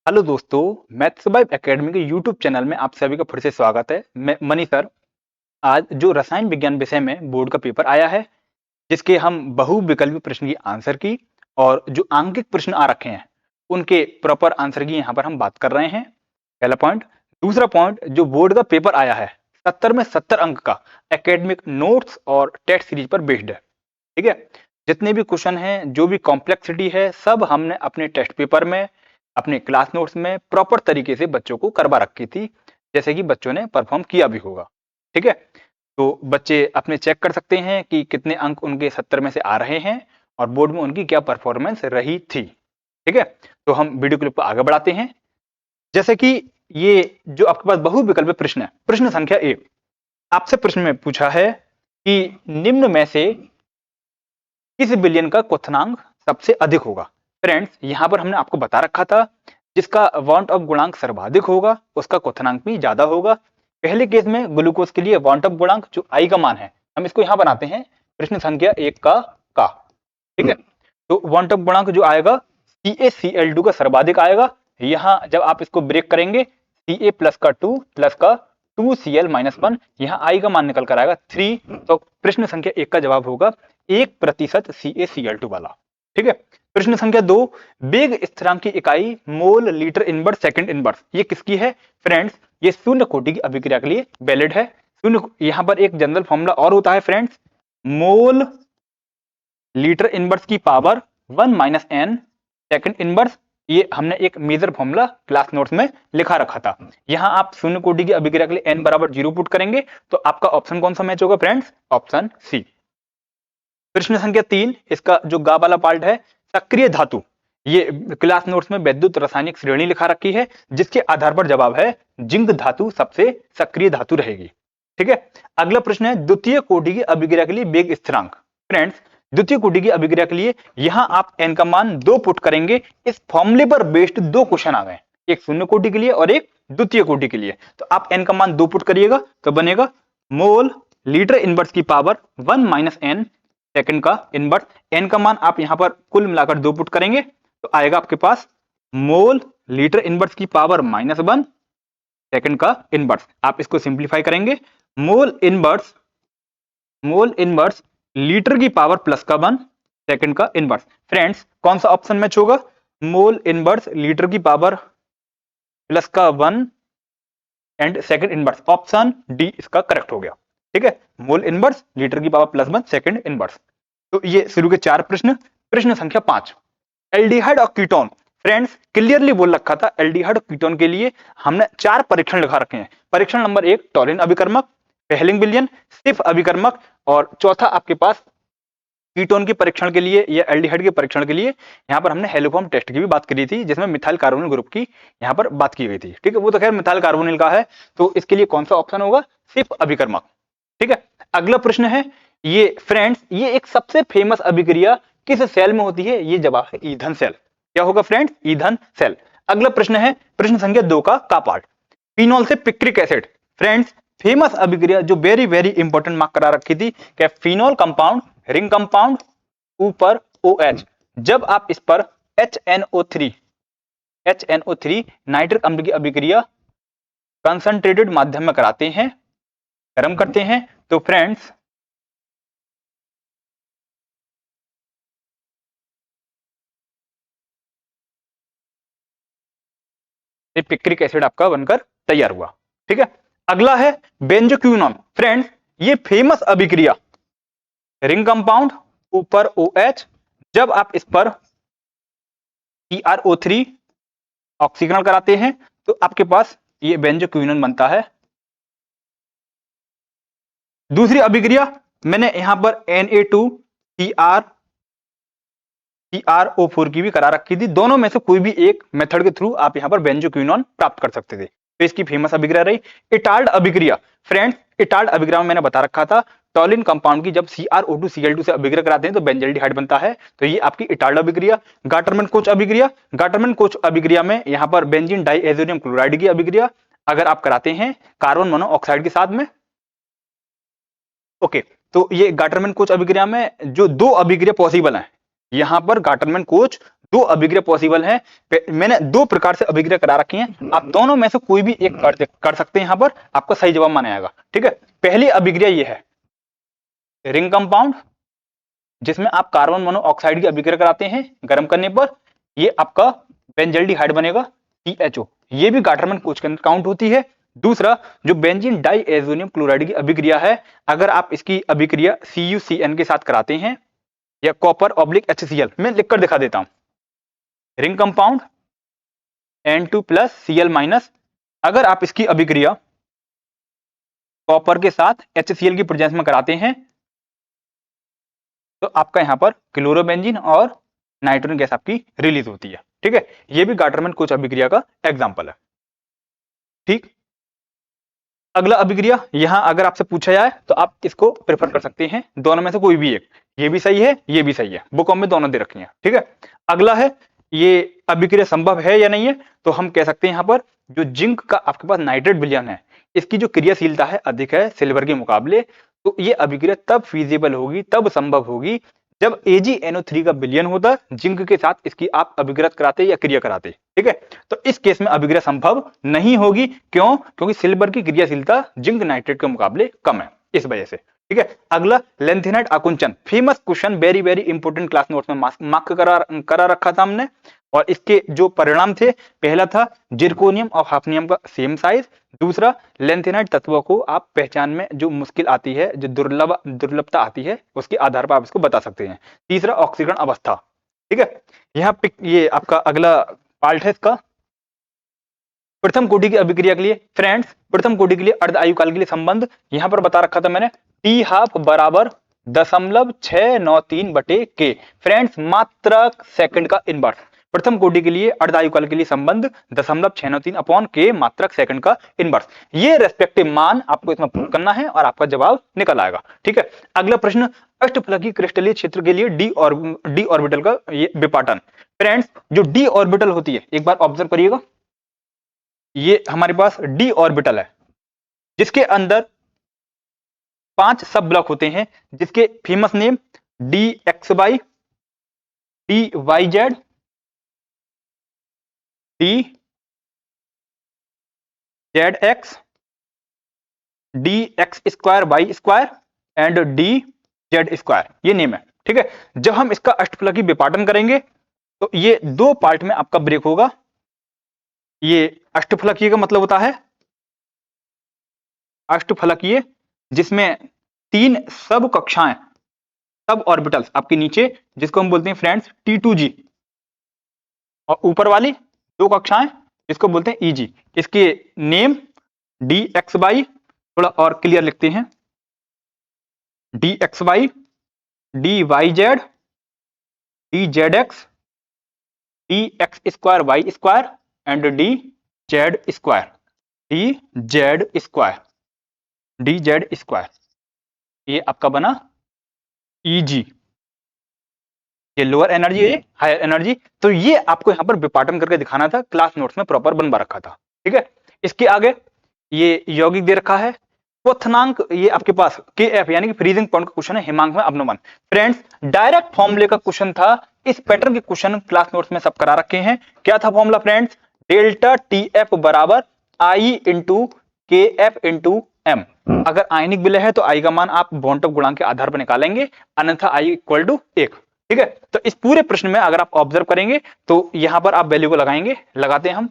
Hello दोस्तों, maths by academy के YouTube channel में आप सभी का फिर से स्वागत है। मैं मनी सर। आज जो रसायन विज्ञान विषय में बोर्ड का पेपर आया है, जिसके हम बहुविकल्पी प्रश्न की आंसर की और जो आंकिक प्रश्न आ रखे हैं उनके प्रॉपर आंसर की यहाँ पर हम बात कर रहे हैं। पहला पॉइंट। दूसरा पॉइंट, जो बोर्ड का पेपर आया है 70 में 70 अंक का एकेडमिक नोट्स और टेस्ट सीरीज पर बेस्ड है। ठीक है। जितने भी क्वेश्चन हैं, जो भी कॉम्प्लेक्सिटी है, सब हमने अपने टेस्ट पेपर में, अपने क्लास नोट्स में प्रॉपर तरीके से बच्चों को करवा रखी थी, जैसे कि बच्चों ने परफॉर्म किया भी होगा। ठीक है। तो बच्चे अपने चेक कर सकते हैं कि कितने अंक उनके 70 में से आ रहे हैं और बोर्ड में उनकी क्या परफॉर्मेंस रही थी। ठीक है। तो हम वीडियो क्लिप को आगे बढ़ाते हैं। जैसे कि ये जो आपके पास बहुविकल्पी प्रश्न है, प्रश्न संख्या 1 आपसे प्रश्न में पूछा है कि निम्न में से किस बिलियन का क्वथनांक सबसे अधिक होगा। फ्रेंड्स, यहां पर हमने आपको बता रखा था, जिसका वांट ऑफ गुणांक सर्वाधिक होगा उसका क्वथनांक भी ज्यादा होगा। पहले केस में ग्लूकोज के लिए वांट ऑफ गुणांक जो आई का मान है, हम इसको यहां बनाते हैं प्रश्न संख्या 1 का। ठीक है। तो वांट ऑफ गुणांक जो आएगा CaCl2 का सर्वाधिक आएगा। यहां जब आप इसको ब्रेक करेंगे, Ca प्लस का 2 प्लस का 2Cl-1, यहाँ आई का मान निकल कर आएगा 3। तो प्रश्न संख्या 1 का जवाब होगा 1% CaCl2 वाला। ठीक है। प्रश्न संख्या 2, वेग स्थिरांक की इकाई mole litre inverse second inverse, ये किसकी है। फ्रेंड्स, ये शून्य कोटि की अभिक्रिया के लिए वैलिड है। शून्य, यहां पर एक जनरल फॉर्मूला और होता है फ्रेंड्स, मोल लीटर इनवर्स की पावर 1 - n सेकंड इनवर्स। ये हमने एक मेजर फॉर्मूला क्लास नोट्स में लिखा रखा था। यहां आप शून्य कोटि की अभिक्रिया के लिए n बराबर 0 पुट करेंगे तो आपका ऑप्शन कौन सा मैच होगा फ्रेंड्स, ऑप्शन सी। प्रश्न संख्या 3, इसका जो गा वाला पार्ट है, सक्रिय धातु, ये क्लास नोट्स में वैद्युत रासायनिक श्रेणी लिखा रखी है, जिसके आधार पर जवाब है जिंक धातु सबसे सक्रिय धातु रहेगी। ठीक है। अगला प्रश्न है द्वितीय कोटि की अभिक्रिया के लिए वेग स्थिरांक। फ्रेंड्स, द्वितीय कोटि की अभिक्रिया के लिए यहां आप n का मान 2 पुट करेंगे। इस फॉर्मूले पर बेस्ड दो क्वेश्चन आ गए, एक शून्य कोटि के लिए और एक द्वितीय कोटि के लिए। तो आप n का मान 2 पुट करिएगा तो बनेगा मोल लीटर इनवर्स की पावर 1 - n सेकंड का इनवर्स। n का मान आप यहां पर कुल मिलाकर 2 पुट करेंगे तो आएगा आपके पास मोल लीटर इनवर्स की पावर -1 सेकंड का इनवर्स। आप इसको सिंप्लीफाई करेंगे, मोल इनवर्स लीटर की पावर प्लस का 1 सेकंड का इनवर्स। फ्रेंड्स, कौन सा ऑप्शन मैच होगा, मोल इनवर्स लीटर की पावर प्लस का 1 and second inverse, option D इसका करेक्ट हो गया। ठीक है। मोल इनवर्स लीटर की पावर प्लस 1 सेकंड इनवर्स। तो ये शुरू के 4 प्रश्न। प्रश्न संख्या 5, एल्डिहाइड और कीटोन। फ्रेंड्स, क्लियरली बोल रखा था एल्डिहाइड और कीटोन के लिए हमने 4 परीक्षण लिखा रखे हैं। परीक्षण नंबर 1 टॉलिन अभिकर्मक, फेहलिंग विलयन, सिफ अभिकर्मक, और चौथा आपके पास कीटोन के परीक्षण के लिए या एल्डिहाइड के परीक्षण के लिए यहां पर हमने हेलोफॉर्म टेस्ट की भी बात करी थी, जिसमें मिथाइल कार्बोनिल ग्रुप की यहां पर बात की गई थी। ठीक है। वो तो खैर मिथाइल कार्बोनिल का है, तो इसके लिए कौन सा ऑप्शन होगा, सिफ अभिकर्मक। ठीक है। अगला प्रश्न है, ये फ्रेंड्स, ये एक सबसे फेमस अभिक्रिया किस सेल में होती है, ये जवाब है ईंधन सेल। क्या होगा फ्रेंड्स, ईंधन सेल। अगला प्रश्न है प्रश्न संख्या 2 का पार्ट, फिनॉल से पिक्रिक एसिड। फ्रेंड्स, फेमस अभिक्रिया जो वेरी वेरी इंपॉर्टेंट मार्क करा रखी थी, क्या फिनॉल कंपाउंड, रिंग कंपाउंड, ऊपर OH, जब आप इस पर HNO3 नाइट्रिक अम्ल की अभिक्रिया कंसंट्रेटेड माध्यम में कराते हैं, गर्म करते हैं, तो फ्रेंड्स पिक्रिक एसिड आपका बनकर तैयार हुआ। ठीक है। अगला है बेंजोक्विनोन। फ्रेंड्स, ये फेमस अभिक्रिया, रिंग कंपाउंड, ऊपर OH, जब आप इस पर TrO3 ऑक्सीकरण कराते हैं तो आपके पास ये बेंजोक्विनोन बनता है। दूसरी अभिक्रिया मैंने यहां पर Na2CrO4 की भी करा रखी थी। दोनों में से कोई भी एक मेथड के थ्रू आप यहां पर बेंजोक्विनोन प्राप्त कर सकते थे। तो इसकी फेमस अभिक्रिया रही इटाल्ड अभिक्रिया। फ्रेंड्स, इटाल्ड अभिक्रिया में मैंने बता रखा था, टॉलिन कंपाउंड की जब CrO2 Cl2 से अभिक्रिया कराते हैं तो बेंजल्डिहाइड बनता है, तो ये आपकी इटाल्ड अभिक्रिया। गाटरमैन कोच अभिक्रिया, गाटरमैन कोच अभिक्रिया में यहां पर बेंजीन डाइएजोनियम क्लोराइड की अभिक्रिया अगर आप कराते हैं कार्बन मोनोऑक्साइड के साथ में, ओके, तो ये गाटरमैन कोच अभिक्रिया में जो 2 अभिक्रिया पॉसिबल है, यहां पर गाटरमैन कोच दो अभिक्रिया पॉसिबल है। मैंने दो प्रकार से अभिक्रिया करा रखी हैं, आप दोनों में से कोई भी एक कर सकते हैं, यहां पर आपका सही जवाब माना जाएगा। ठीक है, पहली अभिक्रिया ये है रिंग कंपाउंड, जिसमें आप कार्बन मोनोऑक्साइड की अभिक्रिया कराते हैं गर्म करने पर, ये आपका बेंजल्डिहाइड बनेगा CHO, ये भी गाटरमैन कोच के अंदर काउंट होती है। दूसरा जो बेंजीन डाइएजोनियम क्लोराइड की अभिक्रिया है, अगर आप इसकी अभिक्रिया CuCN के साथ कराते हैं या कॉपर ऑब्लिक HCl, मैं लिखकर दिखा देता हूं। रिंग कंपाउंड N2+Cl-, अगर आप इसकी अभिक्रिया कॉपर के साथ HCl की प्रेजेंस में कराते हैं तो आपका यहां पर क्लोरोबेंजीन और नाइट्रोजन गैस आपकी रिलीज होती है। ठीक है, यह भी गाटरमैन कोच अभिक्रिया का एग्जाम्पल है। ठीक, अगला अभिक्रिया यहां अगर आपसे पूछा जाए तो आप इसको प्रेफर कर सकते हैं, दोनों में से कोई भी एक, ये भी सही है ये भी सही है, बुकों में दोनों दे रखी हैं। ठीक है, अगला है ये अभिक्रिया संभव है या नहीं है, तो हम कह सकते हैं यहां पर जो जिंक का आपके पास नाइट्रेट विलयन है, इसकी जो क्रियाशीलता है अधिक है सिल्वर के मुकाबले, तो ये अभिक्रिया तब फीजिबल होगी, तब संभव होगी जब AgNO3 का विलयन होता जिंक के साथ इसकी आप अभिक्रिया कराते या क्रिया कराते। ठीक है, तो इस केस में अभिक्रिया संभव नहीं होगी। क्यों? क्योंकि सिल्वर की क्रियाशीलता जिंक नाइट्रेट के मुकाबले कम है, इस वजह से। ठीक है, अगला लेंथेनाइट आकुंचन, famous question, very very important class notes में मार्क करा रखा था हमने, और इसके जो परिणाम थे, पहला था जिरकोनियम और हाफनियम का सेम साइज, दूसरा लेंथेनाइट तत्वों को आप पहचान में जो मुश्किल आती है, जो दुर्लभता आती है, उसके आधार पर आप इसको बता सकते हैं, तीसरा ऑक्सीकरण अवस्था। ठीक है, यहाँ पे ये आपका अगला पार्ट है इसका। प्रथम कोटि की अभिक्रिया के लिए फ्रेंड्स, प्रथम कोटि के लिए अर्ध आयुकाल के लिए संबंध यहां पर बता रखा था मैंने, T½ बराबर 0.693/K, फ्रेंड्स मात्रक सेकंड का इनवर्स। प्रथम कोटि के लिए अर्ध आयुकाल के लिए संबंध 0.693/K मात्रक सेकंड का इनवर्स। ये रेस्पेक्टिव मान आपको इसमें पुट करना है और आपका जवाब निकल आएगा। ठीक है, अगला प्रश्न, अष्टफलकीय क्रिस्टलीय क्षेत्र के लिए डी ऑर्बिटल का ये विपाटन। फ्रेंड्स जो डी ऑर्बिटल होती है, एक बार ऑब्जर्व करिएगा, ये हमारे पास डी ऑर्बिटल है जिसके अंदर 5 सब ब्लॉक होते हैं, जिसके famous name DXY, DYZ, DZX, DX²Y² and DZ², ये नेम है। ठीक है, जब हम इसका अष्टफलकीय विपाटन करेंगे तो ये दो पार्ट में आपका ब्रेक होगा। ये अष्टफलकीय का मतलब होता है अष्टफलकीय, जिसमें 3 सब कक्षाएं, सब ऑर्बिटल्स आपके नीचे, जिसको हम बोलते हैं फ्रेंड्स T2G, और ऊपर वाली 2 कक्षाएं जिसको बोलते हैं EG। इसके नेम DXY, थोड़ा और क्लियर लिखते हैं, DXY, DYZ, DZX, DX²Y² and DZ², ये आपका बना EG, ये लोअर एनर्जी है, हायर एनर्जी। तो ये आपको यहां पर विपाटन करके दिखाना था, क्लास नोट्स में प्रॉपर बनवा रखा था। ठीक है, इसके आगे ये यौगिक दे रखा है, क्वथनांक, ये आपके पास KF यानी कि फ्रीजिंग पॉइंट का क्वेश्चन है, हिमांक में अपनमन। फ्रेंड्स डायरेक्ट फॉर्मूले का क्वेश्चन था, इस पैटर्न के क्वेश्चन क्लास नोट्स में सब करा रखे हैं। क्या था फॉर्मूला फ्रेंड्स? डेल्टा TF बराबर I into KF into M। अगर आयनिक विलय है तो I का मान आप बॉन्ड गुणांक के आधार पर निकालेंगे, अन्यथा I इक्वल टू 1। ठीक है, तो इस पूरे प्रश्न में अगर आप ऑब्जर्व करेंगे तो यहां पर आप वैल्यू को लगाएंगे, लगाते हैं हम।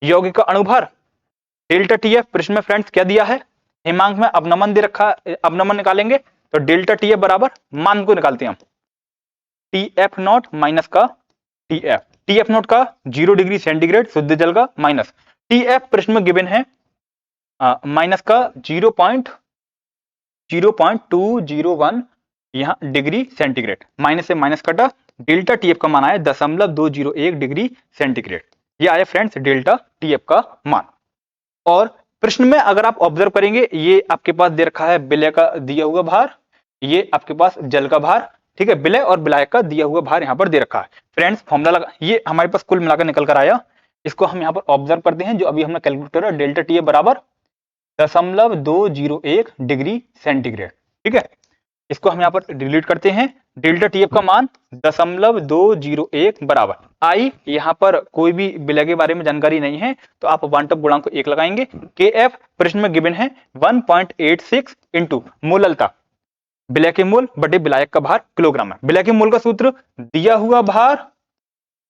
यौगिक का अणुभार डेल्टा TF, प्रश्न में फ्रेंड्स क्या दिया है, हिमांक में अपनमन दे रखा, अपनमन निकालेंगे तो डेल्टा TF बराबर, मान को निकालते हैं हम, TF0 माइनस का TF0 का 0 डिग्री सेंटीग्रेड शुद्ध जल का, माइनस TF प्रश्न में गिवन है माइनस का 0.201 यहां डिग्री सेंटीग्रेड, माइनस से माइनस कटा, डेल्टा TF का मान आया 0.201 डिग्री सेंटीग्रेड, ये आया फ्रेंड्स डेल्टा TF का मान। और प्रश्न में अगर आप ऑब्जर्व करेंगे, ये आपके पास दे रखा है विलय का दिया हुआ भार, ये आपके पास जल का भार। ठीक है, विलय और विलायक का दिया हुआ भार यहां पर दे रखा है। फ्रेंड्स फॉर्मूला लगा, ये हमारे पास कुल मिलाकर निकल कर आया, इसको हम यहां पर ऑब्जर्व करते हैं, जो अभी हमने कैलकुलेट करा, डेल्टा TF बराबर 0.201 डिग्री सेंटीग्रेड। ठीक है, इसको हम यहां पर डिलीट करते हैं, डेल्टा टीएफ का मान 0.201 बराबर आई। यहाँ पर कोई भी विलय के बारे में जानकारी नहीं है तो आप वांटप गुणांक को 1 लगाएंगे। के एफ प्रश्न में गिवन है 1.86 इंटू मोललता, विलय के मोल बटे विलायक का भार किलोग्राम में। विलय के मोल का सूत्र दिया हुआ भार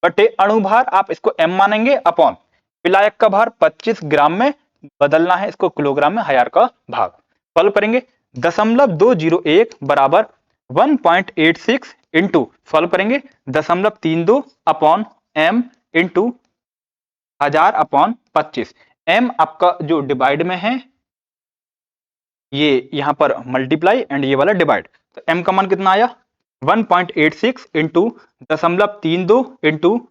बटे अणु भार, आप इसको एम मानेंगे, अपॉन विलायक का भार 25 ग्राम में बदलना है इसको किलोग्राम में, 1000 का भाग। सॉल्व करेंगे 0.201 बराबर 1.86 इंटू, सॉल्व करेंगे 0.32 upon M into 1000 upon 25। M आपका जो डिवाइड में है, ये यहां पर मल्टीप्लाई एंड ये वाला डिवाइड, तो एम का मान कितना आया 1.86 into 0.32 into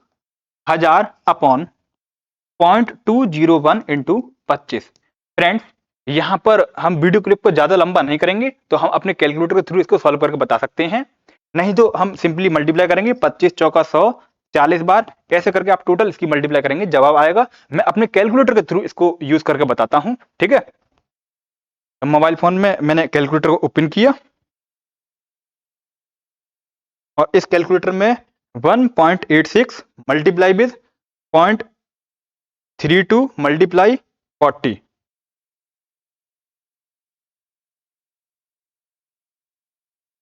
1000 upon 0.201 into 25। Friends यहां पर हम वीडियो क्लिप को ज्यादा लंबा नहीं करेंगे तो हम अपने कैलकुलेटर के थ्रू इसको सॉल्व करके बता सकते हैं, नहीं तो हम सिंपली मल्टीप्लाई करेंगे 25 चौका 100 40 बार, कैसे करके आप टोटल इसकी मल्टीप्लाई करेंगे, जवाब आएगा। मैं अपने कैलकुलेटर के थ्रू इसको यूज करके बताता हूं, ठीक है। मोबाइल फोन में मैंने कैलकुलेटर को ओपन किया और इस कैलकुलेटर में 1.86 multiply with 0.32 multiply 40,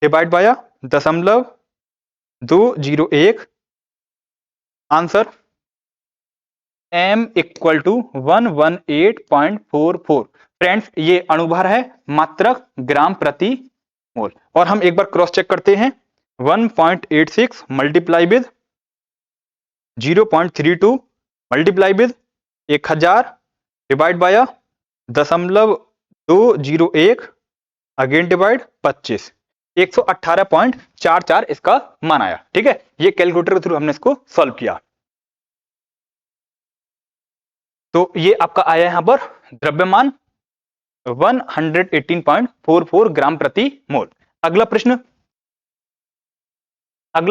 divide by 0.201, answer m equal to 118.44। Friends ये अणुभार है, मात्रक ग्राम प्रति मोल। और हम एक बार क्रॉस चेक करते हैं, 1.86 multiply with 0.32 multiply with 1000 divide by 0.201 again divide 25, 118.44 इसका मान आया, ठीक है। ये कैलकुलेटर के थ्रू हमने इसको सॉल्व किया। तो ये आपका आया यहां पर द्रव्यमान 118.44 ग्राम प्रति मोल। अगला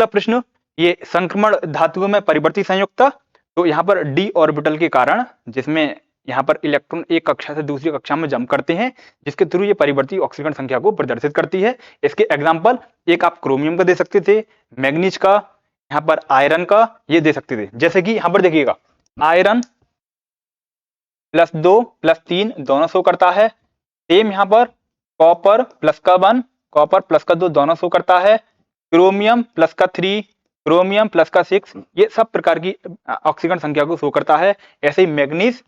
प्रश्न ये संक्रमण धातुओं में परिवर्ती संयुक्तता। तो यहां पर डी ऑर्बिटल के कारण, जिसमें यहां पर इलेक्ट्रॉन एक कक्षा से दूसरी कक्षा में जंप करते हैं, जिसके थ्रू ये परिवर्ती ऑक्सीकरण संख्या को प्रदर्शित करती है। इसके एग्जाम्पल एक आप क्रोमियम का दे सकते थे, मैग्नीज का, यहाँ पर आयरन का ये दे सकते थे। जैसे कि यहाँ पर देखिएगा आयरन +2 +3 दोनों शो करता है। सेम यहाँ पर कॉपर +1 कॉपर +2 दोनों शो करता है। क्रोमियम +3 क्रोमियम +6 ये सब प्रकार की ऑक्सीकरण संख्या को शो करता है। ऐसे ही मैग्नीज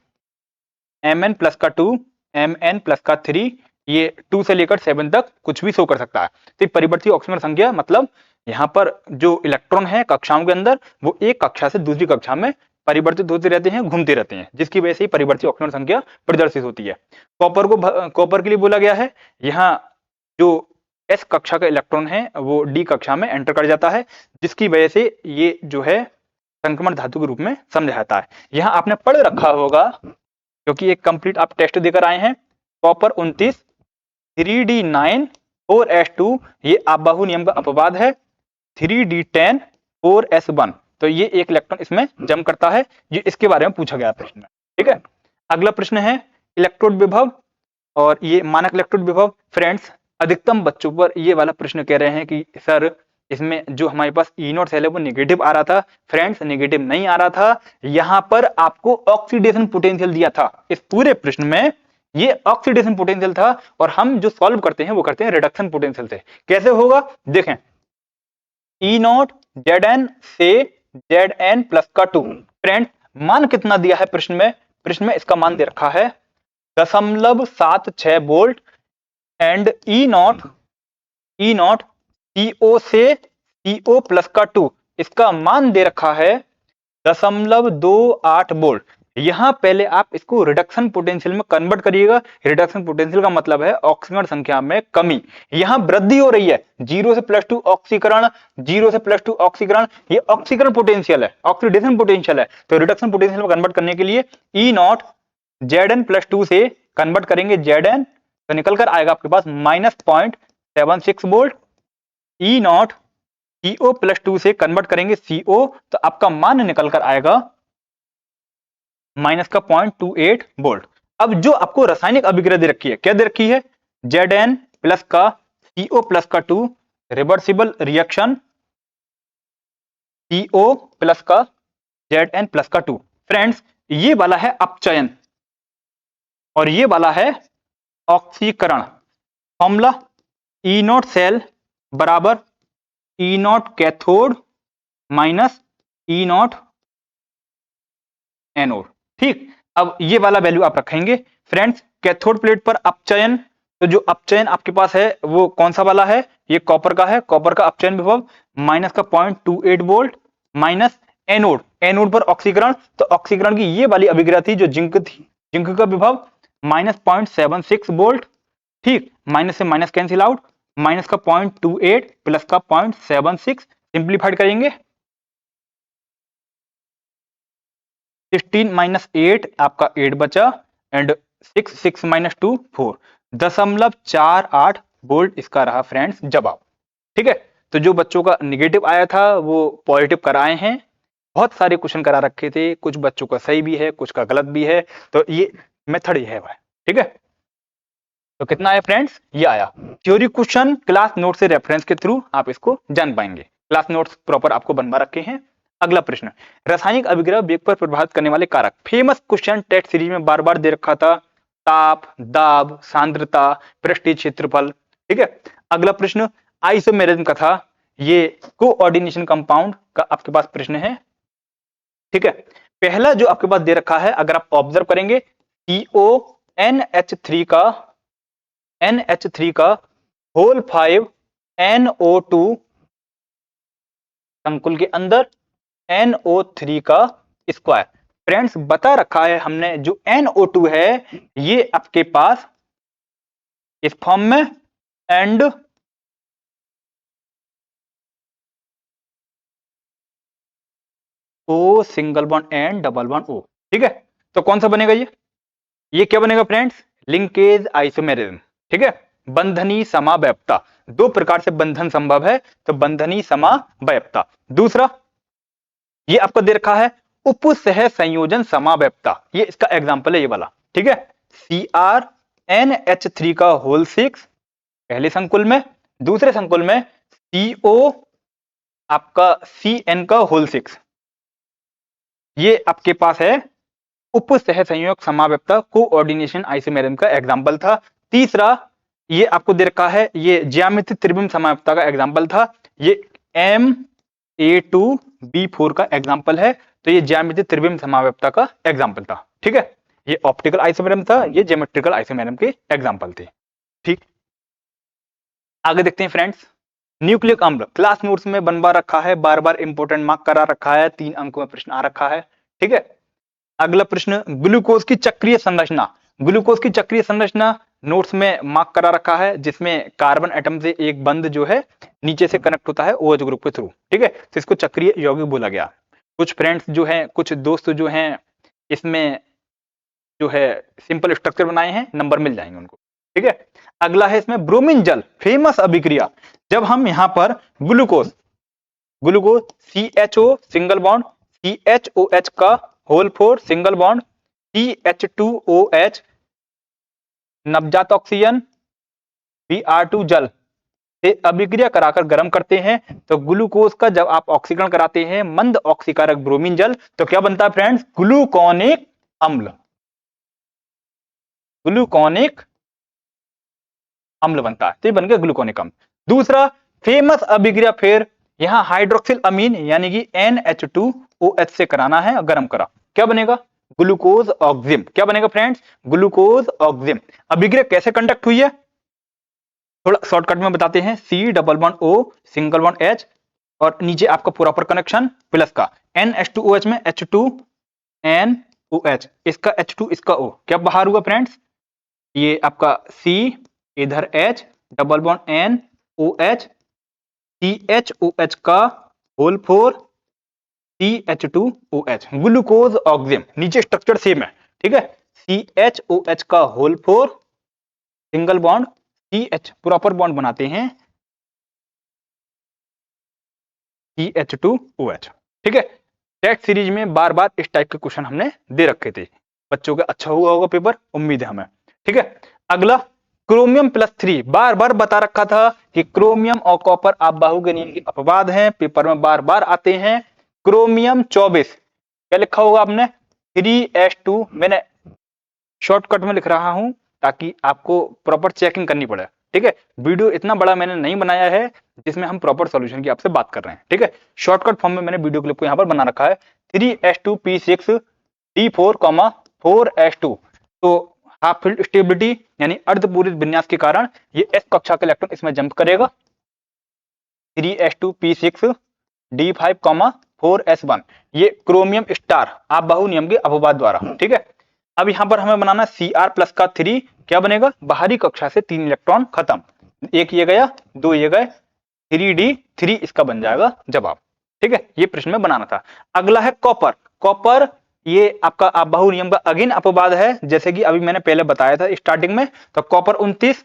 Mn+2 Mn+3 ये 2 से लेकर 7 तक कुछ भी शो कर सकता है। तो परिवर्ती ऑक्सीकरण संख्या मतलब यहाँ पर जो इलेक्ट्रॉन है कक्षाओं के अंदर, वो एक कक्षा से दूसरी कक्षा में परिवर्तित होते रहते हैं, घूमते रहते हैं, जिसकी वजह से परिवर्ती ऑक्सीकरण संख्या प्रदर्शित होती है। कॉपर के लिए बोला गया है, यहाँ जो एस कक्षा का इलेक्ट्रॉन है वो डी कक्षा में एंटर कर जाता है, जिसकी वजह से ये जो है संक्रमण धातु के रूप में समझा जाता है। यहाँ आपने पढ़ रखा होगा क्योंकि एक कंप्लीट आप टेस्ट देकर आए हैं, कॉपर 29 3d9 4s2 ये आबाहु नियम का अपवाद है, 3d10 4s1 तो ये एक इलेक्ट्रॉन इसमें जंप करता है। ये इसके बारे में पूछा गया प्रश्न में, ठीक है। अगला प्रश्न है इलेक्ट्रोड विभव और ये मानक इलेक्ट्रोड विभव। फ्रेंड्स अधिकतम बच्चों पर ये वाला प्रश्न कह रहे हैं कि सर इसमें जो हमारे पास E0 सेल है वो नेगेटिव आ रहा था। फ्रेंड्स नेगेटिव नहीं आ रहा था, यहां पर आपको ऑक्सीडेशन पोटेंशियल दिया था। इस पूरे प्रश्न में ये ऑक्सीडेशन पोटेंशियल था और हम जो सॉल्व करते हैं वो करते हैं रिडक्शन पोटेंशियल से। कैसे होगा देखें, E0 Zn से Zn+2। फ्रेंड्स मान कितना दिया है प्रश्न में? प्रश्न में इसका मान दे रखा है 0.76 वोल्ट एंड E0 CO से CO+2 इसका मान दे रखा है 0.28 वोल्ट। यहां पहले आप इसको रिडक्शन पोटेंशियल में कन्वर्ट करिएगा। रिडक्शन पोटेंशियल का मतलब है ऑक्सीकरण संख्या में कमी। यहां वृद्धि हो रही है, 0 से +2 ऑक्सीकरण, 0 से +2 ऑक्सीकरण, ये ऑक्सीकरण पोटेंशियल है, ऑक्सीडेशन पोटेंशियल है। तो रिडक्शन पोटेंशियल में कन्वर्ट करने के लिए E0 Zn+2 से कन्वर्ट करेंगे Zn तो निकल कर आएगा आपके पास -0.76 वोल्ट। E0 CO+2 से कन्वर्ट करेंगे CO तो आपका मान निकल कर आएगा -0.28 वोल्ट। अब जो आपको रासायनिक अभिक्रिया दे रखी है, क्या दे रखी है? Zn+ का CO+ का 2 रिवर्सिबल रिएक्शन CO प्लस का Zn प्लस का 2। फ्रेंड्स ये वाला है अपचयन और ये वाला है ऑक्सीकरण। फॉर्मूला E नॉट सेल बराबर E naught cathode minus E not anode. ठीक, अब ये वाला वैल्यू आप रखेंगे। फ्रेंड्स कैथोड प्लेट पर अपचयन, तो जो अपचयन आपके पास है वो कौन सा वाला है, ये कॉपर का है। कॉपर का अपचयन विभव माइनस का 0.28 वोल्ट माइनस एनोड, एनोड पर ऑक्सीकरण, तो ऑक्सीकरण की ये वाली अभिक्रिया थी जो जिंक थी, जिंक का विभव माइनस 0.76 वोल्ट। ठीक, माइनस से माइनस कैंसिल आउट, माइनस का 0.28 प्लस का 0.76, सिंप्लीफाइड करेंगे 16 माइनस 8 आपका 8 बचा एंड 6 माइनस 2 4, 0.48 वोल्ट इसका रहा फ्रेंड्स जवाब। ठीक है, तो जो बच्चों का निगेटिव आया था वो पॉजिटिव कराए हैं। बहुत सारे क्वेश्चन करा रखे थे, कुछ बच्चों का सही भी है कुछ का गलत भी है, तो ये मेथड ही है भाई। ठीक है, तो कितना आया फ्रेंड्स, ये आया। थ्योरी क्वेश्चन क्लास नोट से रेफरेंस के थ्रू आप इसको जान पाएंगे, क्लास नोट्स प्रॉपर आपको बनवा रखे हैं। अगला प्रश्न, रासायनिक अभिक्रिया वेग पर प्रभावित करने वाले कारक। फेमस क्वेश्चन टेस्ट सीरीज में बार बार दे रखा था, ताप, दाब, सांद्रता, पृष्ठीय क्षेत्रफल। ठीक है, अगला प्रश्न आइसोमेरिज्म का था, ये कोऑर्डिनेशन कंपाउंड का आपके पास प्रश्न है। ठीक है, पहला जो आपके पास दे रखा है अगर आप ऑब्जर्व करेंगे, CONH3 का NH3 का होल 5 NO2 संकुल के अंदर NO3 का स्क्वायर। फ्रेंड्स बता रखा है हमने जो NO2 है ये आपके पास इस फॉर्म में and O single bond and double bond O। ठीक है, तो कौन सा बनेगा ये क्या बनेगा फ्रेंड्स, लिंकेज आइसोमेरिज्म। ठीक है, बंधनी समावयवता, दो प्रकार से बंधन संभव है, तो बंधनी समावयवता। दूसरा ये आपको दे रखा है उपसह संयोजन समावयवता, ये इसका एग्जांपल है ये वाला। ठीक है, CrNH3 का होल 6 पहले संकुल में, दूसरे संकुल में CO आपका CN का होल 6, ये आपके पास है उपसह संयोग समावयवता कोऑर्डिनेशन आइसोमेरिज्म का एग्जांपल था। तीसरा ये आपको दे रखा है, ये ज्यामिति त्रिविम समावयवता का एग्जांपल था, ये MA2B4 का एग्जांपल है, तो ये ज्यामिति त्रिविम समावयवता का एग्जांपल था। ठीक है, ये ऑप्टिकल आइसोमेरिज्म था, ये ज्योमेट्रिकल आइसोमेरिज्म के एग्जांपल थे। ठीक, आगे देखते हैं फ्रेंड्स, न्यूक्लिक अम्ल क्लास नोट्स में बनवा रखा है, बार बार इंपोर्टेंट मार्क करा रखा है, 3 अंकों में प्रश्न आ रखा है। ठीक है, अगला प्रश्न ग्लूकोज की चक्रीय संरचना, ग्लूकोज की चक्रीय संरचना नोट्स में मार्क करा रखा है, जिसमें कार्बन एटम से एक बंध जो है नीचे से कनेक्ट होता है OH ग्रुप के थ्रू। ठीक है, तो इसको चक्रीय यौगिक बोला गया। कुछ फ्रेंड्स जो हैं, कुछ दोस्त जो हैं इसमें जो है सिंपल स्ट्रक्चर बनाए हैं, नंबर मिल जाएंगे उनको। ठीक है, अगला है इसमें ब्रोमीन जल, फेमस अभिक्रिया, जब हम यहां पर glucose glucose CHO single bond CHOH का होल 4 सिंगल बॉन्ड CH2OH नवजात ऑक्सीजन Br2 जल से अभिक्रिया कराकर गर्म करते हैं, तो ग्लूकोज का जब आप ऑक्सीकरण कराते हैं मंद ऑक्सीकारक ब्रोमीन जल, तो क्या बनता है फ्रेंड्स, ग्लूकोनिक अम्ल, ग्लूकोनिक अम्ल बनता है, तो ये बन गया ग्लूकोनिक अम्ल। दूसरा फेमस अभिक्रिया, फिर यहां हाइड्रोक्सिल अमीन यानी कि NH2OH से कराना है, गर्म करा, क्या बनेगा, ग्लूकोज ऑक्सिम। क्या बनेगा फ्रेंड्स, ग्लूकोज ऑक्सिम। अभिक्रिया कैसे कंडक्ट हुई है, थोड़ा शॉर्टकट में बताते हैं, C double bond O single bond H और नीचे आपका प्रॉपर कनेक्शन प्लस का NH2OH में H2NOH, इसका H2 इसका O, क्या बाहर हुआ फ्रेंड्स, ये आपका C इधर H double bond NOH CHOH का होल 4 CH2OH, ग्लूकोज ऑक्सिम। नीचे स्ट्रक्चर सेम है। ठीक है, CHOH का whole 4 single bond CH proper bond बनाते हैं CH2OH। ठीक है, टेस्ट सीरीज में बार बार इस टाइप के क्वेश्चन हमने दे रखे थे, बच्चों का अच्छा हुआ होगा पेपर, उम्मीद है हमें। ठीक है, अगला क्रोमियम +3 बार बार बता रखा था कि क्रोमियम और कॉपर आप बाहु के नियम के अपवाद हैं, पेपर में बार बार आते हैं। क्रोमियम 24 क्या लिखा होगा आपने 3s2, मैंने शॉर्टकट में लिख रहा हूं ताकि आपको प्रॉपर चेकिंग करनी पड़े। ठीक है, वीडियो इतना बड़ा मैंने नहीं बनाया है जिसमें हम प्रॉपर सॉल्यूशन की आपसे बात कर रहे हैं। ठीक है, शॉर्टकट फॉर्म में मैंने वीडियो क्लिप को यहां पर बना रखा है 3s2p6d4, 4s2। तो हाफ फील्ड स्टेबिलिटी यानी अर्धपूरित विन्यास के कारण ये s कक्षा का इलेक्ट्रॉन इसमें जंप करेगा 3s2p6d5, 4s1। ये क्रोमियम स्टार आप बाहु नियम के अपवाद द्वारा। ठीक है, अब यहां पर हमें बनाना Cr+ का 3 क्या बनेगा, बाहरी कक्षा से 3 इलेक्ट्रॉन खत्म, एक ये गया 2 ये गए, 3d3 इसका बन जाएगा जवाब। ठीक है, ये प्रश्न में बनाना था। अगला है कॉपर। कॉपर ये आपका आप बाहु नियम का अगेन अपवाद है, जैसे कि अभी मैंने पहले बताया था स्टार्टिंग में। तो कॉपर 29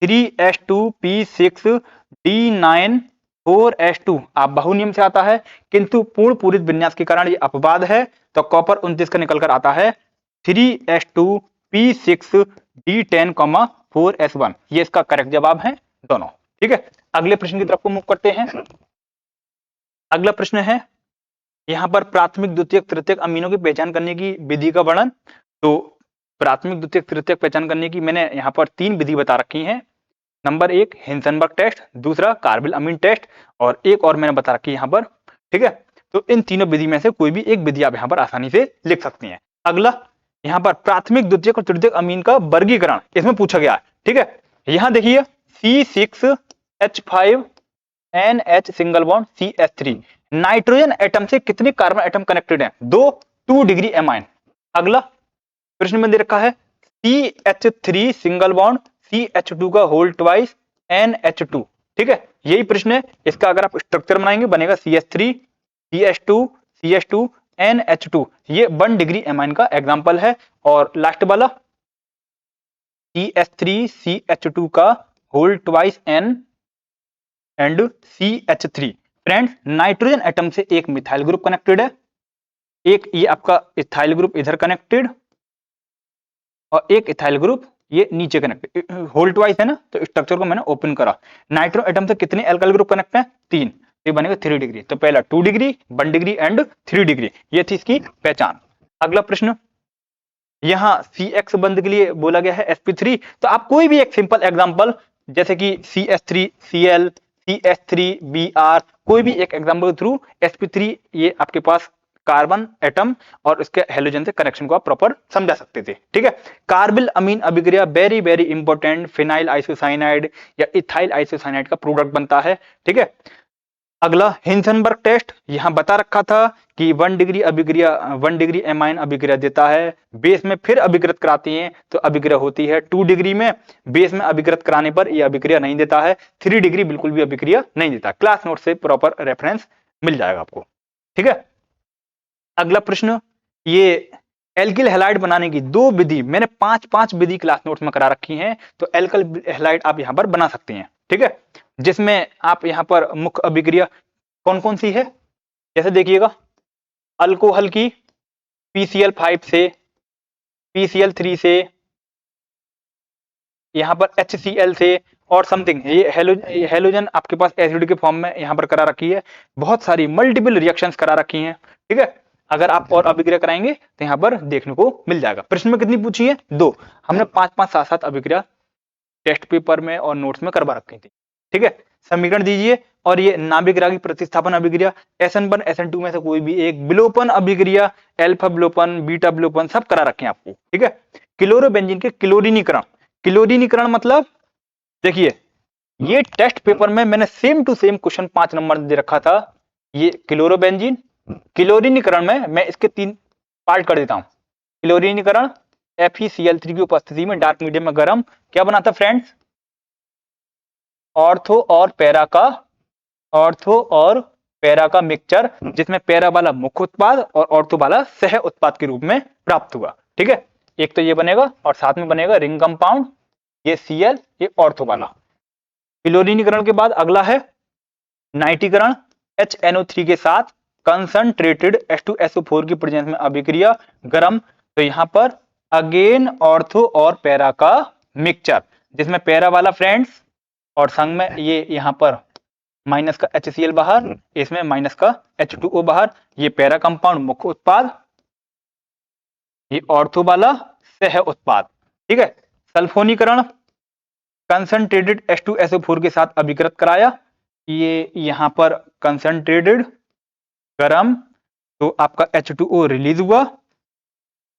3s2p6d9 4s2 आप बाहु नियम से आता है, किंतु पूर्ण पूरित विन्यास के कारण ये अपवाद है। तो कॉपर 29 का निकलकर आता है 3s2p6d10, 4s1। ये इसका करेक्ट जवाब है दोनों। ठीक है, अगले प्रश्न की तरफ को मूव करते हैं। अगला प्रश्न है यहां पर प्राथमिक द्वितीयक तृतीयक अमीनों की पहचान करने की विधि का वर्णन। तो प्राथमिक द्वितीयक तृतीयक पहचान करने की मैंने यहां पर 3 विधि बता रखी हैं। नंबर 1 हिंसनबर्ग टेस्ट, दूसरा कार्बिल अमीन टेस्ट, और एक और मैंने बता रखी है यहां पर। ठीक है, तो इन तीनों विधि में से कोई भी एक विधि आप यहां पर आसानी से लिख सकती हैं। अगला यहां पर प्राथमिक द्वितीयक और तृतीयक अमीन का वर्गीकरण इसमें पूछा गया है। ठीक है, यहां देखिए C6H5NH single bond CH3, nitrogen atom से कितने कार्बन एटम कनेक्टेड हैं, 2 डिग्री एमाइन। अगला प्रश्न में दे रखा है CH3 सिंगल बॉन्ड CH2 का होल ट्वाइस NH2। ठीक है, यही प्रश्न है, इसका अगर आप स्ट्रक्चर बनाएंगे बनेगा CH3 CH2 CH2 NH2, ये 1 डिग्री एमाइन का एग्जांपल है। और लास्ट वाला CH3 CH2 का whole twice N and CH3। Friends, nitrogen atom से एक मिथाइल ग्रुप कनेक्टेड है, एक ये आपका इथाइल ग्रुप इधर कनेक्टेड, और एक इथाइल ग्रुप ये नीचे कनेक्टेड। होल ट्वाइस है ना, तो स्ट्रक्चर को मैंने ओपन करा। नाइट्रो एटम से कितने एल्काइल ग्रुप कनेक्ट हैं, 3, ये बनेगा 3 डिग्री। तो पहला 2 डिग्री 1 डिग्री एंड 3 डिग्री, ये थी इसकी पहचान। अगला प्रश्न, यहां CX बंद के लिए बोला गया है sp3, तो आप कोई भी एक सिंपल एग्जांपल जैसे कि CH3Cl CH3Br, कोई भी एक एग्जांपल के थ्रू sp3 ये आपके पास कार्बन एटम और इसके हेलोजन से कनेक्शन को आप प्रॉपर समझा सकते थे। ठीक है, कार्बिल अमीन अभिक्रिया very very important, phenyl isocyanide या इथाइल आइसोसाइनाइड का प्रोडक्ट बनता है। ठीक है, अगला हिंसनबर्ग टेस्ट, यहां बता रखा था कि 1 डिग्री अभिक्रिया 1 डिग्री एमाइन अभिक्रिया देता है, बेस में फिर अभिकृत कराती हैं तो अभिक्रिया होती है 2 डिग्री में, बेस में अभिकृत कराने पर यह अभिक्रिया नहीं देता है, 3 डिग्री बिल्कुल भी अभिक्रिया नहीं देता। क्लास नोट से प्रॉपर रेफरेंस मिल जाएगा आपको। ठीक है, अगला प्रश्न, ये एल्किल हैलाइड बनाने की 2 विधि मैंने 5 विधि क्लास नोट्स में करा रखी हैं, तो एल्किल हैलाइड आप यहां पर बना सकते हैं। ठीक है, जिसमें आप यहां पर मुख्य अभिक्रिया कौन कौन सी है, जैसे देखिएगा अल्कोहल की PCl5 से, PCl3 से, यहां पर HCl से और समथिंग, ये हेलोजन आपके पास एसिड के फॉर्म में यहां पर करा रखी है, बहुत सारी मल्टीपल रिएक्शंस करा रखी हैं। ठीक है, अगर आप और अभिक्रिया कराएंगे तो यहां पर देखने को मिल जाएगा। प्रश्न में कितनी पूछी है, 2, हमने 5 7 अभिक्रिया टेस्ट पेपर में और नोट्स में करवा रखी थी। ठीक है, समीकरण दीजिए, और ये नाभिक रागी प्रतिस्थापन अभिक्रिया SN1 SN2 में से कोई भी एक, विलोपन अभिक्रिया, अल्फा विलोपन बीटा विलोपन सब करा रखे हैं आपको। ठीक है, क्लोरोबेंजीन के क्लोरीनीकरण, क्लोरीनीकरण मतलब देखिए ये टेस्ट पेपर में मैंने same to same question 5 number दे रखा था। ये क्लोरोबेंजीन क्लोरीनीकरण में मैं इसके 3 पार्ट कर देता हूं। क्लोरीनीकरण FeCl3 की उपस्थिति में डार्क मीडियम में गर्म क्या बनाता फ्रेंड्स, ऑर्थो और पैरा का मिक्सचर, जिसमें पैरा वाला मुख्य उत्पाद और ऑर्थो वाला सह उत्पाद के रूप में प्राप्त हुआ। ठीक है, एक तो ये बनेगा और साथ में बनेगा रिंग कंपाउंड, ये Cl, ये ऑर्थो वाला। क्लोरीनीकरण के बाद अगला है नाइट्रीकरण, HNO3 के साथ कंसंट्रेटेड H2SO4 की प्रेजेंस में अभिक्रिया गर्म, तो यहां पर अगेन ऑर्थो और पैरा का मिक्सचर, जिसमें पैरा वाला फ्रेंड्स और संग में ये यहाँ पर माइनस का HCl बाहर, इसमें माइनस का H2O बाहर, ये पैरा कंपाउंड मुख्य उत्पाद, ये ऑर्थो वाला सह उत्पाद। ठीक है, सल्फोनीकरण कंसंट्रेटेड H2SO4 के साथ अभिकृत कराया, ये यहाँ पर कंसंट्रेटेड गरम, तो आपका H2O रिलीज हुआ,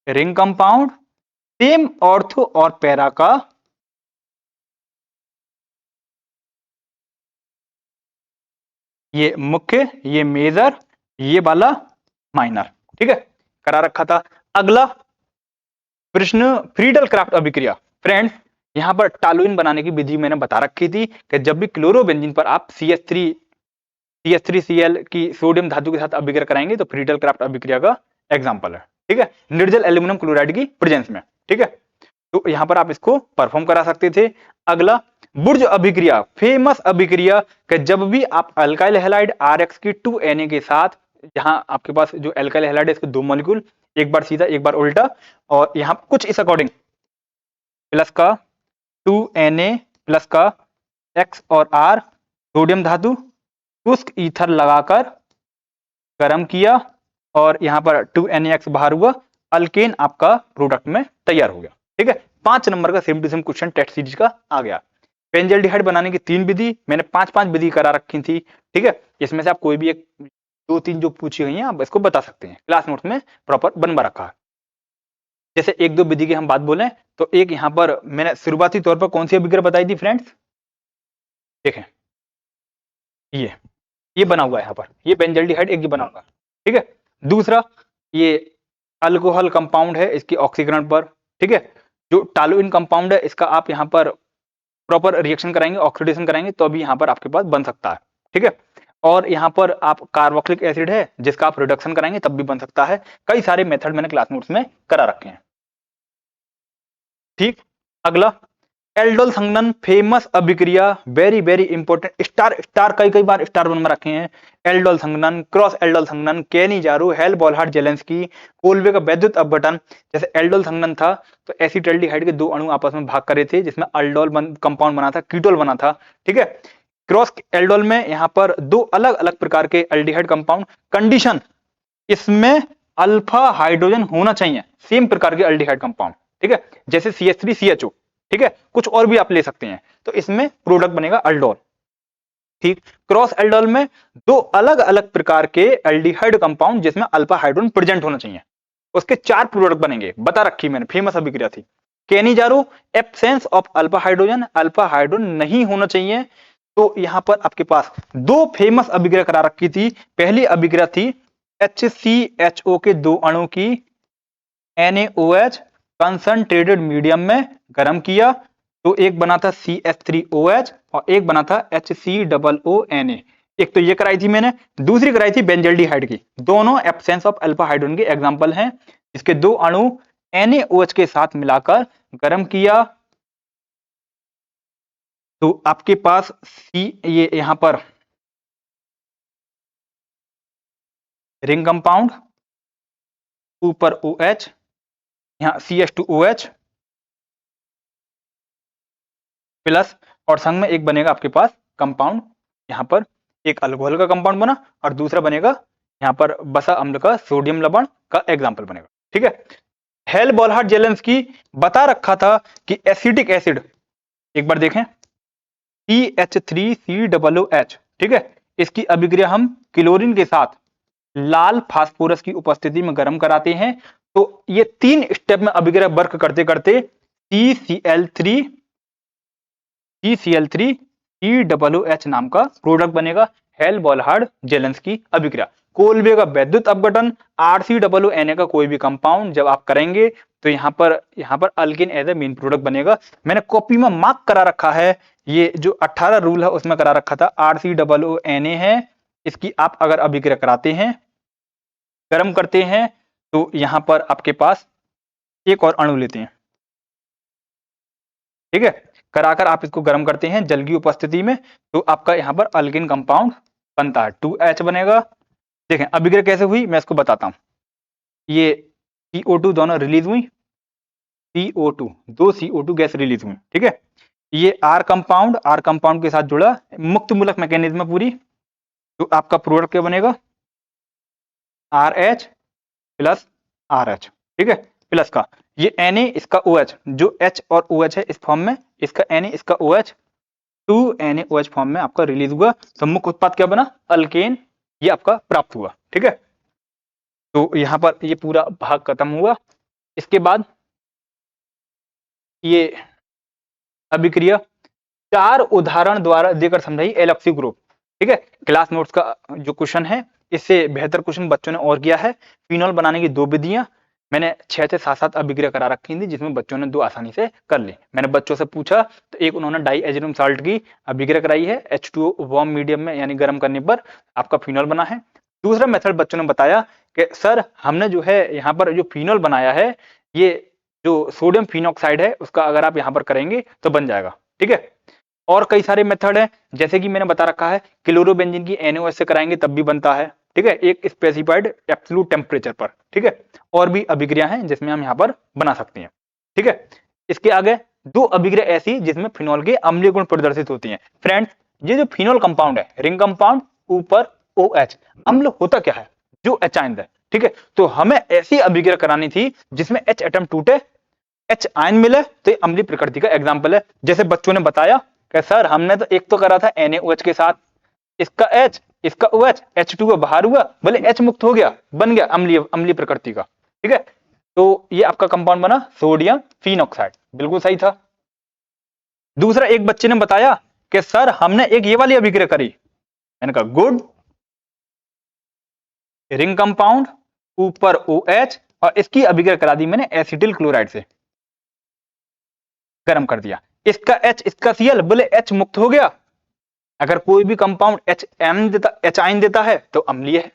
रिंग कंपाउंड सेम ऑर्थो और पैरा का ये मुख्य, ये मेजर, ये वाला माइनर। ठीक है, करा रखा था। अगला प्रश्न, फ्रीडल क्राफ्ट अभिक्रिया। फ्रेंड्स, यहां पर टालुइन बनाने की विधि मैंने बता रखी थी कि जब भी क्लोरोबेंजीन पर आप CH3Cl की सोडियम धातु के साथ अभिक्रिया कराएंगे तो फ्रीडल क्राफ्ट अभिक्रिया का एग्जाम्पल है। ठीक है, निर्जल एल्यूमिनियम क्लोराइड की प्रेजेंस में। ठीक है, तो यहां पर आप इसको परफॉर्म करा सकते थे। अगला बुर्ज अभिक्रिया, फेमस अभिक्रिया कि जब भी आप अल्काइल हैलाइड RX की 2Na के साथ, जहां आपके पास जो अल्काइल हैलाइड है इसके दो मॉलिक्यूल, एक बार सीधा एक बार उल्टा, और यहां कुछ इस अकॉर्डिंग प्लस का 2Na प्लस का X और R सोडियम धातु शुष्क ईथर लगाकर गर्म किया और यहां पर 2NaX बाहर हुआ, अल्केन आपका प्रोडक्ट में तैयार हो गया। ठीक है, 5 नंबर का same to same question test series का आ गया। बेंजल्डिहाइड बनाने की 3 विधि, मैंने 5 विधि करा रखी थी। ठीक है, इसमें से आप कोई भी एक 2-3 जो पूछी गई हैं आप इसको बता सकते हैं, क्लास नोट्स में प्रॉपर बनवा रखा है। जैसे 1-2 विधि की हम बात बोलें तो एक यहां पर मैंने शुरुआती तौर पर कौन सी अभिक्रिया बताई थी फ्रेंड्स, देखें ये बना हुआ है यहाँ पर, ये बेंजल्डिहाइड एक बना हुआ है। ठीक है, दूसरा ये अल्कोहल कंपाउंड है, इसकी ऑक्सीकरण पर। ठीक है, जो टालुइन कंपाउंड है इसका आप यहाँ पर प्रॉपर रिएक्शन कराएंगे, ऑक्सीडेशन कराएंगे तो अभी यहाँ पर आपके पास बन सकता है। ठीक है, और यहाँ पर आप कार्बोक्सिलिक एसिड है जिसका आप रिडक्शन कराएंगे तब भी बन सकता है। कई सारे मेथड मैंने क्लास नोट्स में करा रखे हैं। ठीक, अगला एल्डोल संघनन, फेमस अभिक्रिया, वेरी वेरी इंपॉर्टेंट, स्टार कई बार स्टार बनवा रखे हैं। एल्डोल संघनन, क्रॉस एल्डोल संघनन, केनीजारो, हेल बोलहार्ड जेलेंस्की, कोल्बे का वैद्युत अपघटन। जैसे एल्डोल संघनन था तो एसिटाल्डिहाइड के 2 अणु आपस में भाग करे थे जिसमें अल्डोल कंपाउंड बना था, कीटोल बना था। ठीक है, क्रॉस एल्डोल में यहाँ पर 2 अलग अलग प्रकार के एल्डिहाइड कंपाउंड, कंडीशन इसमें अल्फा हाइड्रोजन होना चाहिए, सेम प्रकार के एल्डिहाइड कंपाउंड। ठीक है, जैसे CH3CHO। ठीक है, कुछ और भी आप ले सकते हैं, तो इसमें प्रोडक्ट बनेगा अल्डोल। ठीक, क्रॉस एल्डोल में 2 अलग अलग प्रकार के एल्डिहाइड कंपाउंड जिसमें अल्फा हाइड्रोजन प्रेजेंट होना चाहिए, उसके 4 प्रोडक्ट बनेंगे, बता रखी मैंने, फेमस अभिक्रिया थी। Cannizzaro, absence of alpha hydrogen, alpha hydrogen नहीं होना चाहिए। तो यहां पर आपके पास 2 फेमस अभिक्रिया करा रखी थी। पहली अभिक्रिया थी HCHO के 2 अणु की NaOH कंसंट्रेटेड मीडियम में गर्म किया, तो एक बना था CH3OH और एक बना था HCOONA। एक तो ये कराई थी मैंने, दूसरी कराई थी बेंजल्डिहाइड की। दोनों एब्सेंस ऑफ अल्फा हाइड्रोजन के एग्जांपल हैं। इसके 2 अणु NaOH के साथ मिलाकर गर्म किया, तो आपके पास ये यहां पर रिंग कंपाउंड, ऊपर OH, यहां CH2OH प्लस, और संग में एक बनेगा आपके पास कंपाउंड, यहां पर एक अल्कोहल का कंपाउंड बना और दूसरा बनेगा यहां पर बसा अम्ल का सोडियम लवण का एग्जाम्पल बनेगा। ठीक है, हेल बोलहार्ड जेलेंस्की बता रखा था कि एसिटिक एसिड, एक बार देखें, CH3COOH। ठीक है, इसकी अभिक्रिया हम क्लोरीन के साथ लाल फास्फोरस की उपस्थिति में गर्म कराते हैं, तो ये 3 स्टेप में अभिक्रिया वर्क करते करते CCl3COOH नाम का प्रोडक्ट बनेगा, हेल बोलहार्ड जेलेंस्की अभिक्रिया। कोल्बे का वैद्युत अपघटन, RCOONA का कोई भी कंपाउंड जब आप करेंगे तो यहां पर alkane as a main product बनेगा। मैंने कॉपी में मार्क करा रखा है, ये जो 18 रूल है उसमें करा रखा था RCOONA है, इसकी आप अगर अभिक्रिया कराते हैं, गर्म करते हैं, तो यहां पर आपके पास एक और अणु लेते हैं। ठीक है, कराकर आप इसको गर्म करते हैं जल की उपस्थिति में, तो आपका यहां पर अल्किन कंपाउंड बनता है, 2H बनेगा। देखें अभिक्रिया कैसे हुई मैं इसको बताता हूं। ये CO2 दोनों रिलीज हुई, CO2 2 CO2 गैस रिलीज हुई। ठीक है, ये आर कंपाउंड के साथ जुड़ा मुक्त मूलक मैकेनिज्म है पूरी। तो आपका प्रोडक्ट क्या बनेगा, R H plus R H, ठीक है, प्लस का ये Na इसका OH, जो H और OH है इस फॉर्म में, इसका Na इसका OH, 2NaOH फॉर्म में आपका रिलीज हुआ, तो मुख्य उत्पाद क्या बना, अल्केन, ये आपका प्राप्त हुआ, ठीक है। तो यहां पर ये पूरा भाग खत्म हुआ। इसके बाद ये अभिक्रिया 4 उदाहरण द्वारा देकर समझाई एलऑक्सी ग्रुप, ठीक है। क्लास नोट्स का जो क्वेश्चन है, इससे बेहतर क्वेश्चन बच्चों ने और किया है। फिनॉल बनाने की 2 विधियां मैंने 6 से 7 अभिक्रिया करा रखी थी, जिसमें बच्चों ने 2 आसानी से कर ली। मैंने बच्चों से पूछा तो एक उन्होंने डाईएजिनम साल्ट की अभिक्रिया कराई है, H2O वार्म मीडियम में यानी गर्म करने पर आपका फिनॉल बना है। दूसरा मेथड बच्चों ने बताया कि सर हमने जो है यहाँ पर जो फिनॉल बनाया है, ये जो सोडियम फिनॉक्साइड है उसका अगर आप यहाँ पर करेंगे तो बन जाएगा, ठीक है। और कई सारे मेथड हैं, जैसे कि मैंने बता रखा है क्लोरोबेंजीन की NaOH से कराएंगे तब भी बनता है, ठीक है, एक स्पेसिफाइड एब्सोल्यूट टेम्परेचर पर, ठीक है। और भी अभिक्रिया हैं जिसमें हम यहाँ पर बना सकते हैं, ठीक है। इसके आगे 2 अभिक्रिया ऐसी जिसमें फिनॉल के अम्लीय गुण प्रदर्शित होती हैं। फ्रेंड्स, ये जो फिनॉल कंपाउंड है, रिंग कंपाउंड, ऊपर OH, अम्ल होता क्या है, जो H आयन है, ठीक है। तो हमें ऐसी अभिक्रिया करानी थी जिसमें H एटम टूटे, H आयन मिले, तो ये अम्लीय प्रकृति का एग्जाम्पल है। जैसे बच्चों ने बताया कि सर हमने तो एक तो करा था NaOH के साथ, इसका H इसका OH, H2O बाहर हुआ, बोले H मुक्त हो गया, बन गया अम्लीय प्रकृति का, ठीक है। तो ये आपका कंपाउंड बना सोडियम फिनॉक्साइड, बिल्कुल सही था। दूसरा एक बच्चे ने बताया कि सर हमने एक ये वाली अभिक्रिया करी, मैंने कहा गुड, रिंग कंपाउंड, ऊपर OH, और इसकी अभिक्रिया करा दी मैंने एसिटिल क्लोराइड से, गर्म कर दिया, इसका H इसका Cl, बोले H मुक्त हो गया। अगर कोई भी कंपाउंड H आयन देता है तो अम्लीय है,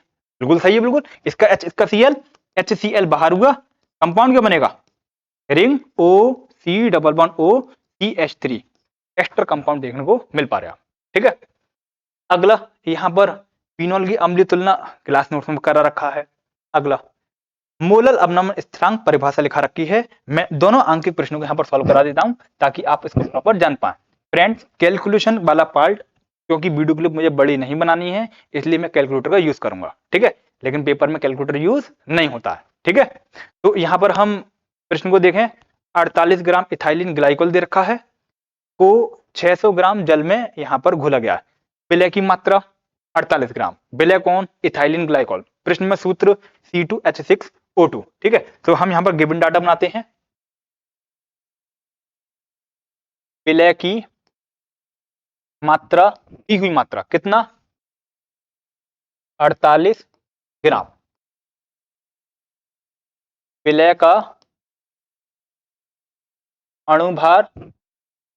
बिल्कुल सही है, बिल्कुल। इसका H इसका Cl, HCl बाहर हुआ, कंपाउंड क्या बनेगा, रिंग OC++OCH3, एस्टर कंपाउंड देखने को मिल पा रहा है, ठीक है। अगला यहां पर फिनॉल की अम्लीय तुलना क्लास नोट्स में करा रखा है। अगला मोलल अवनमन स्थिरांक परिभाषा लिखा रखी है, मैं दोनों आंकिक प्रश्नों को यहाँ पर सॉल्व करा देता हूं ताकि आप इसको प्रॉपर जान पाए। फ्रेंड्स, कैलकुलेशन वाला पार्ट, क्योंकि वीडियो क्लिप मुझे बड़ी नहीं बनानी है इसलिए मैं कैलकुलेटर का यूज करूंगा, ठीक है, लेकिन पेपर में कैलकुलेटर यूज नहीं होता है, ठीक है। तो यहाँ पर हम प्रश्न को देखें, 48 ग्राम इथाइलिन ग्लाइकोल दे रखा है, को 600 ग्राम जल में यहाँ पर घुला गया है, विलय की मात्रा 48 ग्राम, विलय कौन, इथाइलिन ग्लाइकोल, प्रश्न में सूत्र C2H6O2, ठीक है। तो हम यहाँ पर गिवन डाटा बनाते हैं, विलय की मात्रा, दी हुई मात्रा कितना, 48 ग्राम, विलय का अणुभार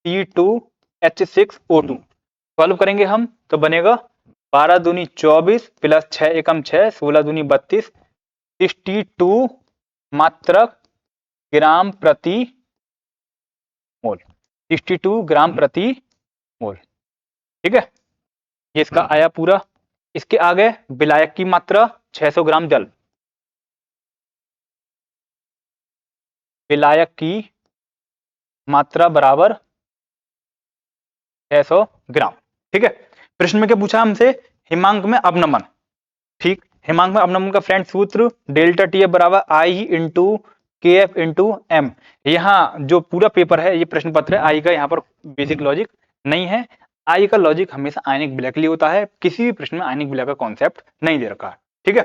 C2H6O2, सॉल्व करेंगे हम तो बनेगा 12 दूनी 24 प्लस 6 एकम 6, 16 दूनी 32, 62 मात्रक ग्राम प्रति मोल, 62 ग्राम प्रति मोल, ठीक है। ये इसका आया पूरा। इसके आगे विलायक की मात्रा 600 ग्राम जल, विलायक की मात्रा बराबर 600 ग्राम, ठीक है। प्रश्न में क्या पूछा हमसे, हिमांक में अवनमन, ठीक, हिमांक में अवनमन का फ्रेंड सूत्र डेल्टा टी एफ बराबर आई इंटू के एफ इंटू एम। यहाँ जो पूरा पेपर है ये प्रश्न पत्र है, आई का यहाँ पर बेसिक लॉजिक नहीं है, आई का लॉजिक हमेशा आयनिक विलय के लिए होता है, किसी भी प्रश्न में आयनिक विलय का कॉन्सेप्ट नहीं दे रखा है, ठीक है।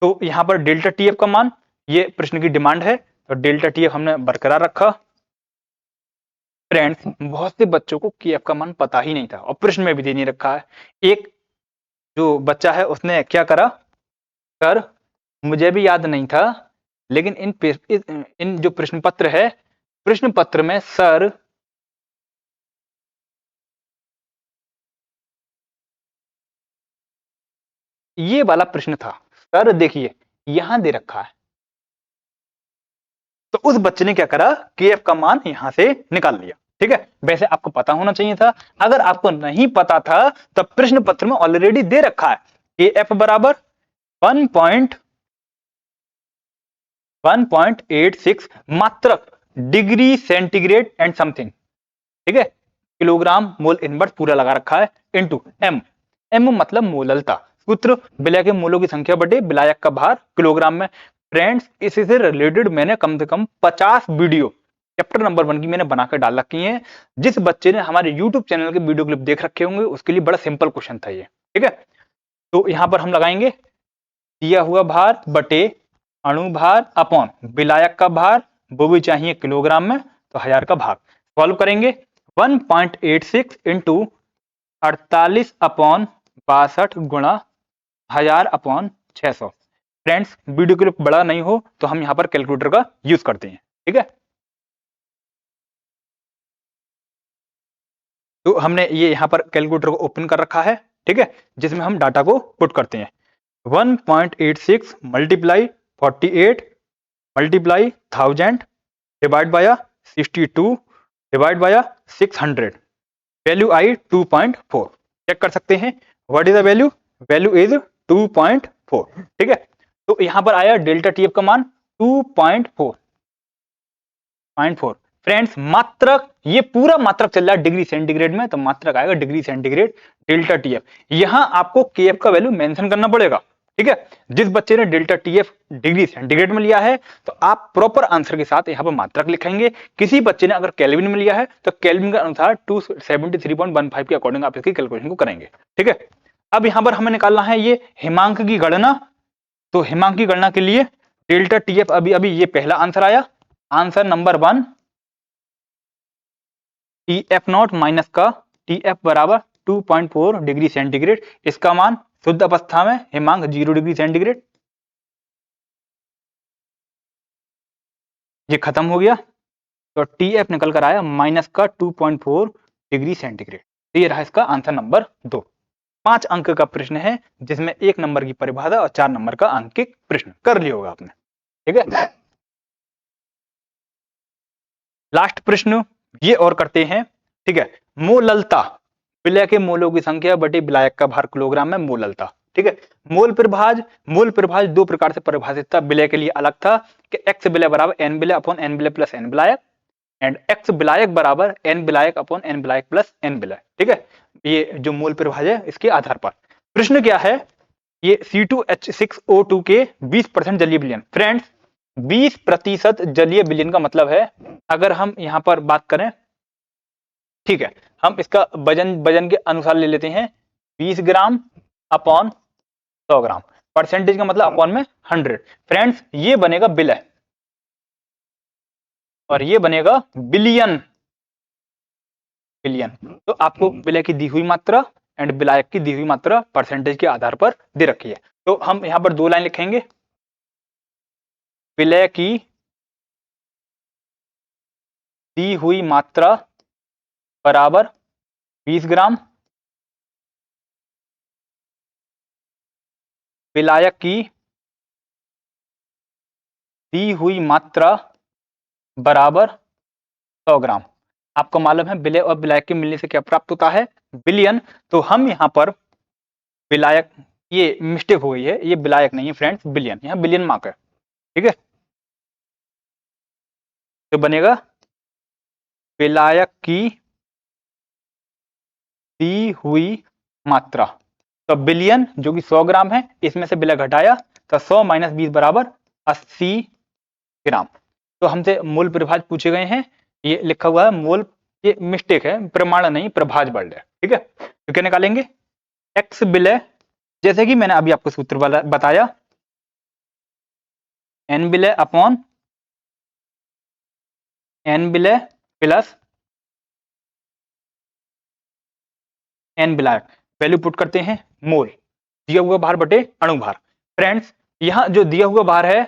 तो यहाँ पर डेल्टा टी एफ का मान, ये प्रश्न की डिमांड है, तो डेल्टा टी एफ हमने बरकरार रखा। फ्रेंड्स, बहुत से बच्चों को के एफ का मान पता ही नहीं था और प्रश्न में भी दे नहीं रखा है। एक जो बच्चा है उसने क्या करा, सर मुझे भी याद नहीं था, लेकिन इन जो प्रश्न पत्र है, प्रश्न पत्र में सर ये वाला प्रश्न था, सर देखिए यहां दे रखा है, तो उस बच्चे ने क्या करा, के एफ का मान यहां से निकाल लिया, ठीक है। वैसे आपको पता होना चाहिए था, अगर आपको नहीं पता था तब प्रश्न पत्र में ऑलरेडी दे रखा है के एफ बराबर 1.86 मात्रक डिग्री सेंटीग्रेड एंड समथिंग, ठीक है, किलोग्राम मोल इनवर्स पूरा लगा रखा है इनटू एम। एम मतलब मोललता। सूत्र विलय के मोलों की संख्या बटे विलायक का भार किलोग्राम में। फ्रेंड्स इससे रिलेटेड मैंने कम से कम 50 वीडियो चैप्टर नंबर 1 की मैंने बनाकर डाल रखी है। जिस बच्चे ने हमारे यूट्यूब चैनल के वीडियो क्लिप देख रखे होंगे उसके लिए बड़ा सिंपल क्वेश्चन था ये, ठीक है। तो यहां पर हम लगाएंगे दिया हुआ भार बटे अणु भार अपॉन विलायक का भार, वो भी चाहिए किलोग्राम में, तो 1000 का भाग। सॉल्व करेंगे 1.86 इंटू 48 अपॉन 62 गुणा 1000 अपॉन 600। फ्रेंड्स वीडियो क्लिप बड़ा नहीं हो तो हम यहां पर कैलकुलेटर का यूज करते हैं, ठीक है। तो हमने ये यहां पर कैलकुलेटर को ओपन कर रखा है, ठीक है, जिसमें हम डाटा को पुट करते हैं। 1.86 multiply 48 multiply 1000 divide by 62 divide by 600। Value आई 2.4। चेक कर सकते हैं what is the value. Value is 2.4, ठीक है। तो यहां पर आया डेल्टा टीएफ का मान 2.4। फ्रेंड्स मात्रक, ये पूरा मात्रक चल रहा है डिग्री सेंटीग्रेड में, तो मात्रक आएगा डिग्री सेंटीग्रेड डेल्टा टीएफ। यहां आपको केएफ का वैल्यू मेंशन करना पड़ेगा, ठीक है। जिस बच्चे ने डेल्टा टीएफ डिग्री सेंटीग्रेड में लिया है तो आप प्रॉपर आंसर के साथ यहां पर मात्रक लिखेंगे। किसी बच्चे ने अगर केल्विन में लिया है तो केल्विन के अनुसार 273.15 के अकॉर्डिंग आप इसकी कैलकुलेशन को करेंगे, ठीक है। अब यहां पर हमें निकालना है ये हिमांक की गणना। तो हिमांक की गणना के लिए डेल्टा टीएफ अभी अभी ये पहला आंसर आया, answer number 1 TF not minus का टीएफ बराबर 2.4 डिग्री सेंटीग्रेड। इसका मान शुद्ध अवस्था में हिमांक 0 डिग्री सेंटीग्रेड। ये खत्म हो गया तो टीएफ निकल कर आया माइनस का 2.4 डिग्री सेंटीग्रेड। तो ये रहा इसका आंसर नंबर 2। 5 अंक का प्रश्न है जिसमें 1 नंबर की परिभाषा और 4 नंबर का अंकित प्रश्न कर लिया होगा आपने, ठीक है। लास्ट प्रश्न ये और करते हैं, ठीक है। मोललता, विलय के मोलों की संख्या बटे विलायक का भार किलोग्राम में मोललता, ठीक है। मोल प्रभाज 2 प्रकार से परिभाषित था। विलय के लिए अलग था कि एक्स विलय बराबर एन विलय अपॉन एन विलय प्लस एन विलायक एंड एक्स विलायक बराबर एन विलायक अपॉन एन विलायक प्लस एन विलय, ठीक है। ये जो मूल प्रभाज है इसके आधार पर प्रश्न क्या है, ये C2H6O2 के 20% जलीय विलयन। फ्रेंड्स 20% जलीय विलयन का मतलब है, अगर हम यहां पर बात करें, ठीक है, हम इसका वजन के अनुसार ले लेते हैं 20 ग्राम अपॉन 100 ग्राम। परसेंटेज का मतलब अपॉन में 100। फ्रेंड्स ये बनेगा विलय और ये बनेगा बिलियन। तो आपको विलय की दी हुई मात्रा एंड विलायक की दी हुई मात्रा परसेंटेज के आधार पर दे रखी है। तो हम यहां पर 2 लाइन लिखेंगे, विलय की दी हुई मात्रा बराबर 20 ग्राम, विलायक की दी हुई मात्रा बराबर 100 ग्राम। आपको मालूम है विलय और विलायक के मिलने से क्या प्राप्त होता है, बिलियन। तो हम यहां पर विलायक, ये मिस्टेक हो गई है, ये विलायक नहीं है फ्रेंड्स, बिलियन, यहां बिलियन मार्क है, ठीक है। तो बनेगा विलायक की दी हुई मात्रा, तो बिलियन जो कि 100 ग्राम है, इसमें से विलय घटाया तो 100 माइनस 20 बराबर 80 ग्राम। तो हमसे मोल प्रभाज पूछे गए हैं, ये लिखा हुआ है मोल, ये मिस्टेक है, प्रमाण नहीं प्रभाज वर्ड है, ठीक है। तो क्या निकालेंगे, एक्स विलय, जैसे कि मैंने अभी आपको सूत्र बताया, एन विलय अपॉन एन विलय प्लस एन विलायक। वैल्यू पुट करते हैं मोल, दिया हुआ भार बटे अणु भार। फ्रेंड्स यहां जो दिया हुआ भार है,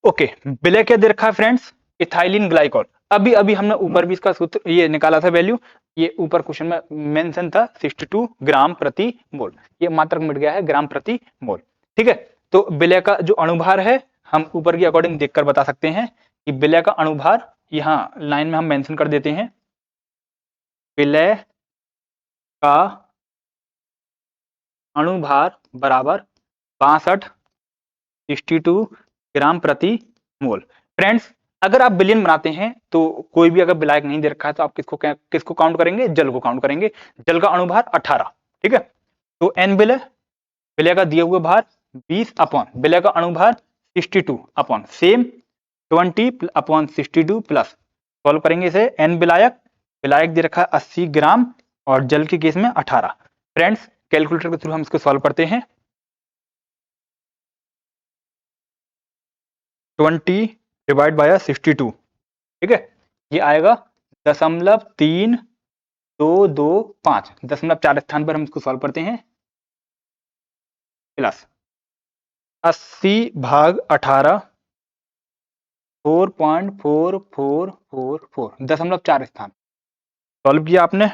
ओके, विलय क्या दे रखा है फ्रेंड्स, इथाइलिन ग्लाइकॉल। अभी अभी हमने ऊपर भी इसका सूत्र ये निकाला था वैल्यू, ये ऊपर क्वेश्चन में मेंशन था 62 ग्राम प्रति मोल, ये मात्रक मिट गया है ग्राम प्रति मोल, ठीक है। तो विलय का जो अणुभार है हम ऊपर की अकॉर्डिंग देखकर बता सकते हैं कि विलय का अणुभार यहाँ लाइन में हम मेंशन कर देते हैं, विलय का अणुभार बराबर 62 ग्राम प्रति मोल। फ्रेंड्स अगर आप बिलियन बनाते हैं तो कोई भी अगर विलायक नहीं दे रखा है तो आप किसको काउंट करेंगे? जल को काउंट करेंगे। जल का अणुभार 18, ठीक है। तो n विलय, विलय का दिया हुआ भार 20 अपॉन विलय का अणुभार 62 upon same 20 upon 62 plus, solve करेंगे इसे। n विलायक, विलायक दे रखा है 80 ग्राम और जल के केस में 18। फ्रेंड्स कैलकुलेटर के थ्रू हम इसको सॉल्व करते हैं। 20 डिवाइड बाय 62, ठीक है, ये आएगा 0.3225, 0.4 स्थान पर हम इसको सॉल्व करते हैं, प्लस 80 भाग 18 4.4444, 0.4 स्थान सॉल्व किया आपने।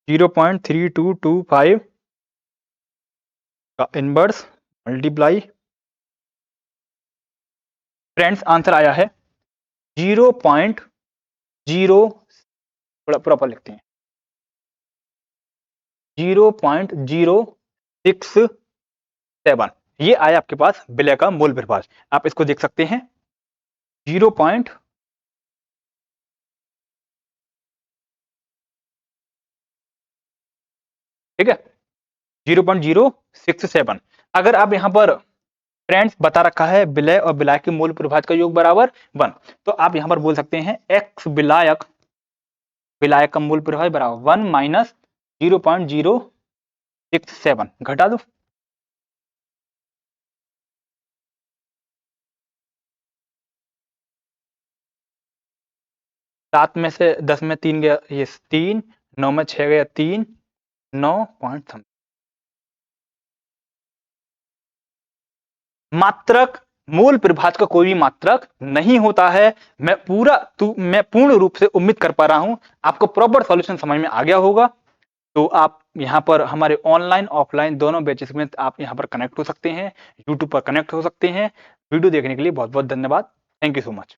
0.3225 का इनवर्स मल्टीप्लाई, फ्रेंड्स आंसर आया है 0.0, थोड़ा प्रॉपर लिखते हैं, 0.067। ये आया आपके पास विलय का मोल प्रभाज। आप इसको देख सकते हैं 0. ठीक है, 0.067। अगर आप यहां पर फ्रेंड्स बता रखा है विलय और विलायक के मोल प्रभाज का योग बराबर 1, तो आप यहां पर बोल सकते हैं x विलायक, विलायक का मोल प्रभाज बराबर 1 माइनस 0.067, घटा दो। सात में से 10 में 3 गया, ये 3, 9 में 6 गया 3, 9 पॉइंट समथिंग। मात्रक, मूल प्रभाज का कोई भी मात्रक नहीं होता है। मैं पूर्ण रूप से उम्मीद कर पा रहा हूं आपको प्रॉपर सॉल्यूशन समझ में आ गया होगा। तो आप यहाँ पर हमारे ऑनलाइन ऑफलाइन दोनों बैचेस में आप यहाँ पर कनेक्ट हो सकते हैं, यूट्यूब पर कनेक्ट हो सकते हैं। वीडियो देखने के लिए बहुत बहुत धन्यवाद। Thank you so much.